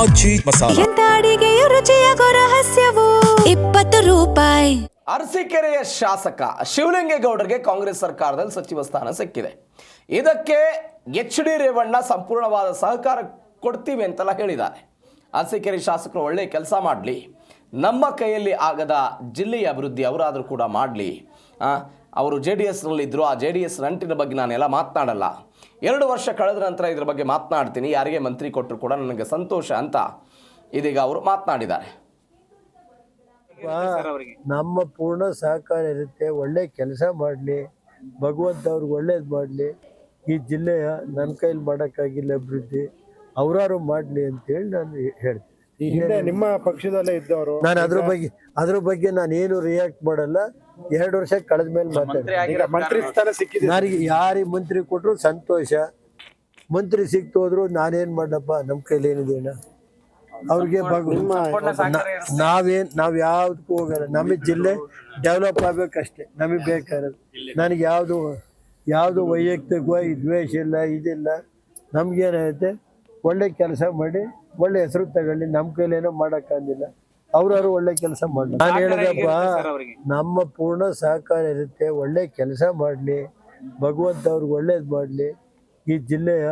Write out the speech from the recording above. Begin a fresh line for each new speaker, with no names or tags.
ಆಚಿ ಮಸಾಲ.
ಎಂತ ಅಡಿಗೆಯ ರುಚಿಯಾಗೋ ರಹಸ್ಯವು 20 ರೂಪಾಯಿ.
ಅರಸೀಕೆರೆಯ ಶಾಸಕ ಶಿವಲಿಂಗೇಗೌಡರಿಗೆ ಕಾಂಗ್ರೆಸ್ ಸರ್ಕಾರದಲ್ಲಿ ಸಚಿವ ಸ್ಥಾನ ಸಿಕ್ಕಿದೆ. ಇದಕ್ಕೆ ಎಚ್.ಡಿ. ರೇವಣ್ಣ ಸಂಪೂರ್ಣವಾದ ಸಹಕಾರ ಕೊಡ್ತೀವಿ ಅಂತೆಲ್ಲ ಹೇಳಿದ್ದಾರೆ. ಅರಸೀಕೆರೆ ಶಾಸಕರು ಒಳ್ಳೆ ಕೆಲಸ ಮಾಡಲಿ, ನಮ್ಮ ಕೈಯಲ್ಲಿ ಆಗದ ಜಿಲ್ಲೆಯ ಅಭಿವೃದ್ಧಿ ಅವರಾದರೂ ಕೂಡ ಮಾಡಲಿ. ಅವರು JDSನಲ್ಲಿದ್ದರು, ಆ JDS ನಂಟಿನ ಬಗ್ಗೆ ನಾನೆಲ್ಲ ಮಾತನಾಡಲ್ಲ. 2 ವರ್ಷ ಕಳೆದ ನಂತರ ಇದರ ಬಗ್ಗೆ ಮಾತನಾಡ್ತೀನಿ, ಯಾರಿಗೆ ಮಂತ್ರಿ ಕೊಟ್ಟರು ಕೂಡ ನನಗೆ ಸಂತೋಷ ಅಂತ ಇದೀಗ ಅವರು ಮಾತನಾಡಿದ್ದಾರೆ.
ನಮ್ಮ ಪೂರ್ಣ ಸಹಕಾರ ಇರುತ್ತೆ. ಒಳ್ಳೆ ಕೆಲಸ ಮಾಡಲಿ, ಭಗವಂತ ಅವ್ರಿಗೆ ಒಳ್ಳೇದು ಮಾಡಲಿ. ಈ ಜಿಲ್ಲೆಯ ನನ್ನ ಕೈಲಿ ಮಾಡೋಕ್ಕಾಗಿಲ್ಲ ಅಭಿವೃದ್ಧಿ, ಅವರಾರು ಮಾಡಲಿ ಅಂತೇಳಿ ನಾನು ಹೇಳ್ತೀನಿ.
ನಿಮ್ಮ ಪಕ್ಷದಲ್ಲೇ ಇದ್ದವರು
ನಾನು ಅದ್ರ ಬಗ್ಗೆ ನಾನು ಏನು ರಿಯಾಕ್ಟ್ ಮಾಡಲ್ಲ. 2 ವರ್ಷ ಕಳೆದ ಮೇಲೆ ಮಾತಾಡ್ತೀನಿ.
ಮಂತ್ರಿ ಸ್ಥಾನ ಸಿಕ್ಕಿದೆ,
ನನಗೆ ಯಾರಿಗೆ ಮಂತ್ರಿ ಕೊಟ್ಟರು ಸಂತೋಷ. ಮಂತ್ರಿ ಸಿಕ್ತು ಹೋದ್ರು ನಾನೇನು ಮಾಡಪ್ಪ, ನಮ್ಮ ಕೈಲಿ ಏನಿದೆ ಅವ್ರಿಗೆ ನಾವು ಯಾವ್ದಕ್ಕೂ ಹೋಗಲ್ಲ. ನಮಗೆ ಜಿಲ್ಲೆ ಡೆವಲಪ್ ಆಗ್ಬೇಕಷ್ಟೇ ನಮಗೆ ಬೇಕಾಗಿರೋದು. ನನಗೆ ಯಾವುದು ವೈಯಕ್ತಿಕವಾಗಿ ದ್ವೇಷ ಇಲ್ಲ, ಇದಿಲ್ಲ. ನಮ್ಗೇನಾಗುತ್ತೆ, ಒಳ್ಳೆ ಕೆಲಸ ಮಾಡಿ ಒಳ್ಳೆ ಹೆಸರು ತಗೊಳ್ಳಿ. ನಮ್ಮ ಕೈಲೇನೋ ಮಾಡೋಕ್ಕಾಗಿಲ್ಲ, ಅವ್ರಾರು ಒಳ್ಳೆ ಕೆಲಸ ಮಾಡಲಿ. ನಾನು ಹೇಳಿದಪ್ಪ, ನಮ್ಮ ಪೂರ್ಣ ಸಹಕಾರ ಇರುತ್ತೆ. ಒಳ್ಳೆ ಕೆಲಸ ಮಾಡಲಿ, ಭಗವಂತ ಅವ್ರಿಗೆ ಒಳ್ಳೇದು ಮಾಡಲಿ. ಈ ಜಿಲ್ಲೆಯ